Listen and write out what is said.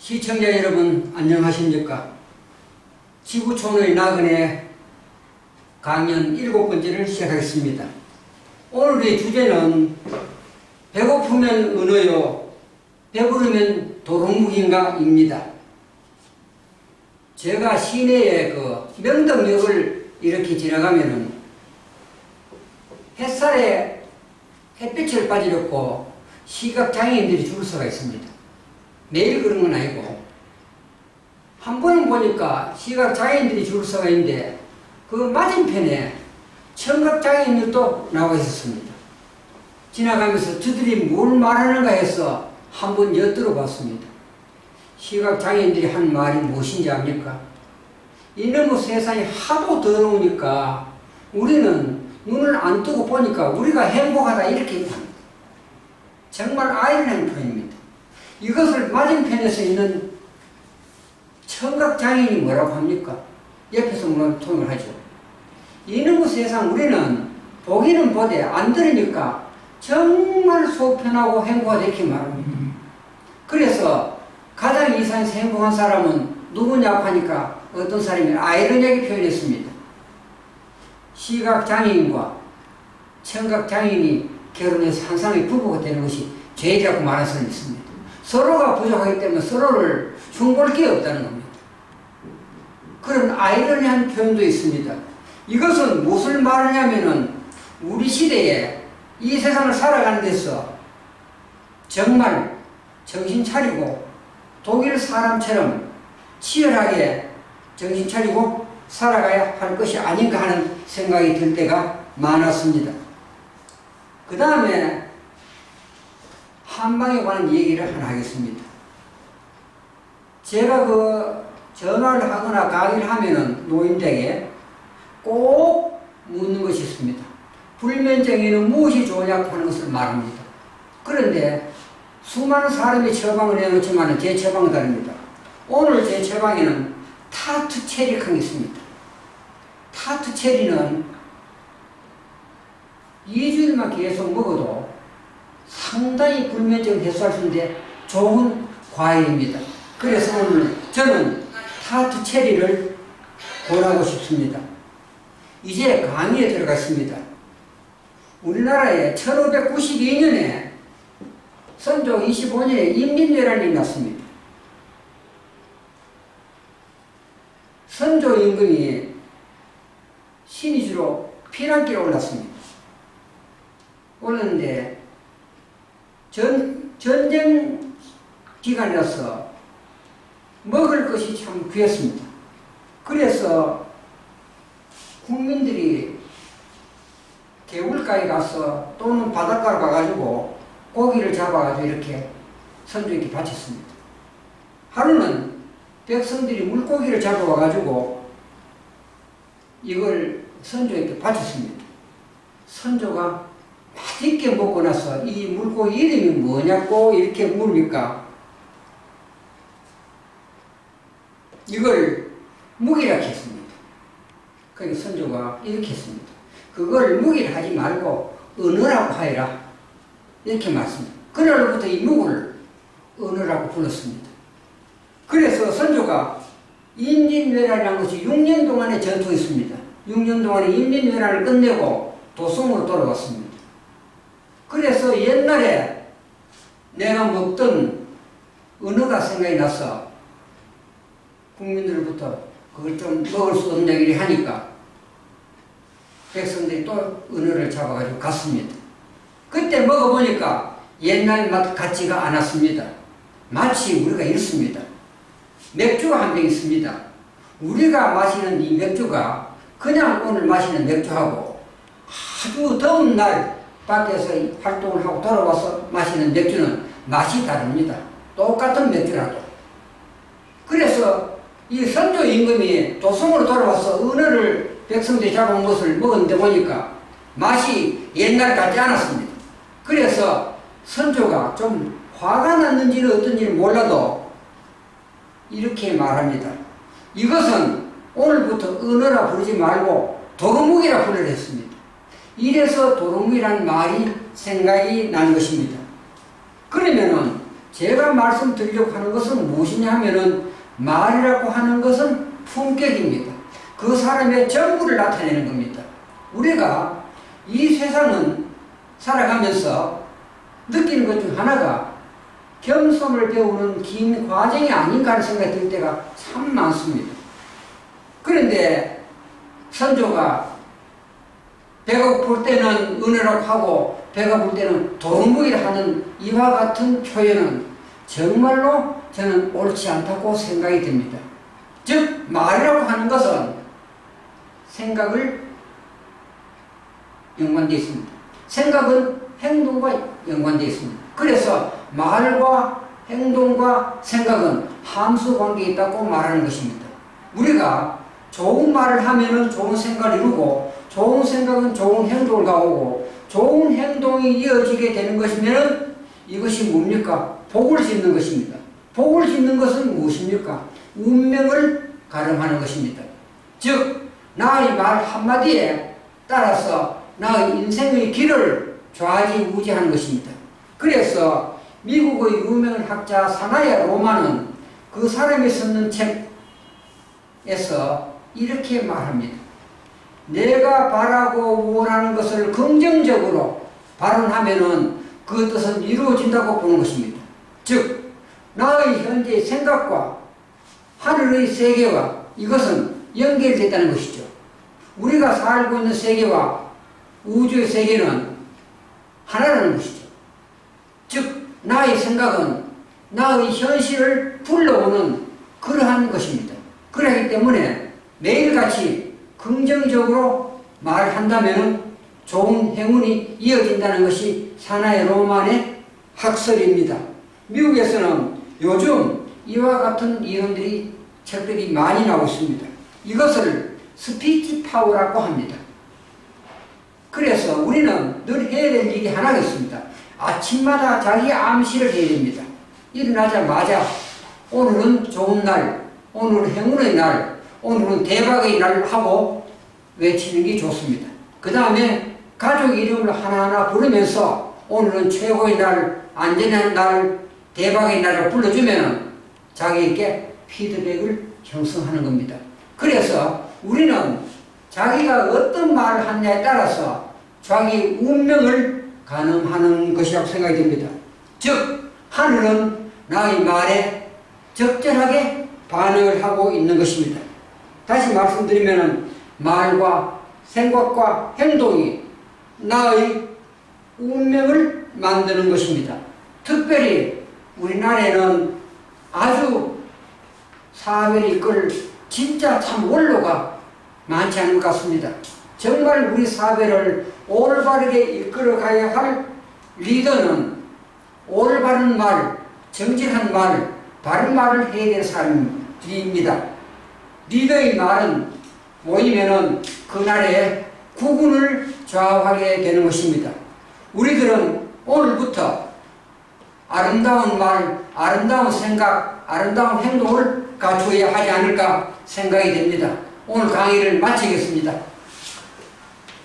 시청자 여러분 안녕하십니까? 지구촌의 나그네 강연 7번째를 시작하겠습니다. 오늘의 주제는 배고프면 은어요, 배부르면 도루묵인가 입니다. 제가 시내에 명덕역을 이렇게 지나가면은 햇살에 햇빛을 빠지려고 시각장애인들이 줄 서가 있습니다. 매일 그런 건 아니고 한 번은 보니까 시각장애인들이 줄 서가 있는데 그 맞은편에 청각장애인들도 나와 있었습니다. 지나가면서 저들이 뭘 말하는가 해서 한번 엿들어 봤습니다. 시각장애인들이 한 말이 무엇인지 압니까? 이놈의 세상이 하도 더러우니까 우리는 눈을 안 뜨고 보니까 우리가 행복하다 이렇게 합니다. 정말 아이러니한 표현입니다. 이것을 맞은편에서 있는 청각장애인이 뭐라고 합니까? 옆에서 뭐라고 통역을 하죠. 이놈의 세상 우리는 보기는 보되 안 들으니까 정말 속 편하고 행복하다 이렇게 말합니다. 그래서 가장 이 세상에서 행복한 사람은 누구냐고 하니까 어떤 사람이 아이러니하게 표현했습니다. 시각장애인과 청각장애인이 결혼해서 한 사람이 부부가 되는 것이 죄라고 말하는 사람이 있습니다. 서로가 부족하기 때문에 서로를 흉볼 게 없다는 겁니다. 그런 아이러니한 표현도 있습니다. 이것은 무엇을 말하냐면은 우리 시대에 이 세상을 살아가는 데서 정말 정신 차리고 독일 사람처럼 치열하게 정신 차리고 살아가야 할 것이 아닌가 하는 생각이 들 때가 많았습니다. 그 다음에 한방에 관한 얘기를 하나 하겠습니다. 제가 전화를 하거나 강의를 하면은 노인들에게 꼭 묻는 것이 있습니다. 불면증에는 무엇이 좋으냐고 하는 것을 말합니다. 그런데 수많은 사람이 처방을 해놓지만 제 처방은 다릅니다. 오늘 제 처방에는 타투 체리가 있습니다. 타투 체리는 2주일만 계속 먹어도 상당히 불면증을 해소할 수 있는데 좋은 과일입니다. 그래서 오늘 저는 타투 체리를 권하고 싶습니다. 이제 강의에 들어갔습니다. 우리나라에 1592년에 선조 25년에 인민왜란이 났습니다. 선조 임금이 신의주로 피난길에 올랐습니다. 올랐는데 전쟁 기간이라서 먹을 것이 참 귀했습니다. 그래서 국민들이 개울가에 가서 또는 바닷가로 가가지고 고기를 잡아가지고 이렇게 선조에게 바쳤습니다. 하루는 백성들이 물고기를 잡아와가지고 이걸 선조에게 바쳤습니다. 선조가 맛있게 먹고 나서 이 물고기 이름이 뭐냐고 이렇게 물으니까 이걸 묵이라고 했습니다. 그러니까 선조가 이렇게 했습니다. 그걸 묵이라 하지 말고 은어라고 하여라 이렇게 말씀합니다. 그날부터 이 묵을 은어라고 불렀습니다. 그래서 선조가 인민왜란이라는 것이 6년 동안의 전투였습니다. 6년 동안의 인민왜란을 끝내고 도성으로 돌아왔습니다. 그래서 옛날에 내가 먹던 은어가 생각이 나서 국민들부터 그걸 좀 먹을 수 없냐 이렇게 하니까 백성들이 또 은어를 잡아가지고 갔습니다. 그때 먹어보니까 옛날 맛 같지가 않았습니다. 마치 우리가 이렇습니다. 맥주가 한 병 있습니다. 우리가 마시는 이 맥주가 그냥 오늘 마시는 맥주하고 아주 더운 날 밖에서 활동을 하고 돌아와서 마시는 맥주는 맛이 다릅니다. 똑같은 맥주라도. 그래서 이 선조 임금이 도성으로 돌아와서 은어를 백성들이 잡아온 것을 먹었는데 보니까 맛이 옛날 같지 않았습니다. 그래서 선조가 좀 화가 났는지는 어떤지는 몰라도 이렇게 말합니다. 이것은 오늘부터 은어라 부르지 말고 도루묵이라 부르려 했습니다. 이래서 도루묵이라는 말이 생각이 난 것입니다. 그러면은 제가 말씀드리려고 하는 것은 무엇이냐 하면은 말이라고 하는 것은 품격입니다. 그 사람의 전부를 나타내는 겁니다. 우리가 이 세상은 살아가면서 느끼는 것 중 하나가 겸손을 배우는 긴 과정이 아닌가 하는 생각이 들 때가 참 많습니다. 그런데 선조가 배가 고플 때는 은혜라고 하고 배가 부를 때는 도루묵이라 하는 이와 같은 표현은 정말로 저는 옳지 않다고 생각이 듭니다. 즉 말이라고 하는 것은 생각을 연관되어 있습니다. 생각은 행동과 연관되어 있습니다. 그래서 말과 행동과 생각은 함수관계에 있다고 말하는 것입니다. 우리가 좋은 말을 하면은 좋은 생각을 이루고 좋은 생각은 좋은 행동을 가오고 좋은 행동이 이어지게 되는 것이면 이것이 뭡니까? 복을 짓는 것입니다. 복을 짓는 것은 무엇입니까? 운명을 가름하는 것입니다. 즉 나의 말 한마디에 따라서 나의 인생의 길을 좌지우지하는 것입니다. 그래서 미국의 유명 학자 사나야 로마는 그 사람이 쓰는 책에서 이렇게 말합니다. 내가 바라고 원하는 것을 긍정적으로 발언하면은 그 뜻은 이루어진다고 보는 것입니다. 즉, 나의 현재 생각과 하늘의 세계와 이것은 연결됐다는 것이죠. 우리가 살고 있는 세계와 우주의 세계는 하나라는 것이죠. 즉, 나의 생각은 나의 현실을 불러오는 그러한 것입니다. 그렇기 때문에 매일같이 긍정적으로 말한다면 좋은 행운이 이어진다는 것이 사나이 로만의 학설입니다. 미국에서는 요즘 이와 같은 이론들이 책들이 많이 나오고 있습니다. 이것을 스피치 파워라고 합니다. 그래서 우리는 늘 해야 될 일이 하나가 있습니다. 아침마다 자기 암시를 해야 됩니다. 일어나자마자 오늘은 좋은 날, 오늘은 행운의 날, 오늘은 대박의 날 하고 외치는 게 좋습니다. 그 다음에 가족 이름을 하나하나 부르면서 오늘은 최고의 날, 안전한 날, 대박의 날을 불러주면 자기에게 피드백을 형성하는 겁니다. 그래서 우리는 자기가 어떤 말을 하느냐에 따라서 자기 운명을 가늠하는 것이라고 생각이 듭니다. 즉 하늘은 나의 말에 적절하게 반응을 하고 있는 것입니다. 다시 말씀드리면 말과 생각과 행동이 나의 운명을 만드는 것입니다. 특별히 우리나라에는 아주 사회를 이끌 진짜 참 원로가 많지 않은 것 같습니다. 정말 우리 사회를 올바르게 이끌어가야 할 리더는 올바른 말, 정직한 말, 바른 말을 해야 되는 사람입니다. 리더의 말은 모이면은 그날의 국운을 좌우하게 되는 것입니다. 우리들은 오늘부터 아름다운 말, 아름다운 생각, 아름다운 행동을 갖추어야 하지 않을까 생각이 됩니다. 오늘 강의를 마치겠습니다.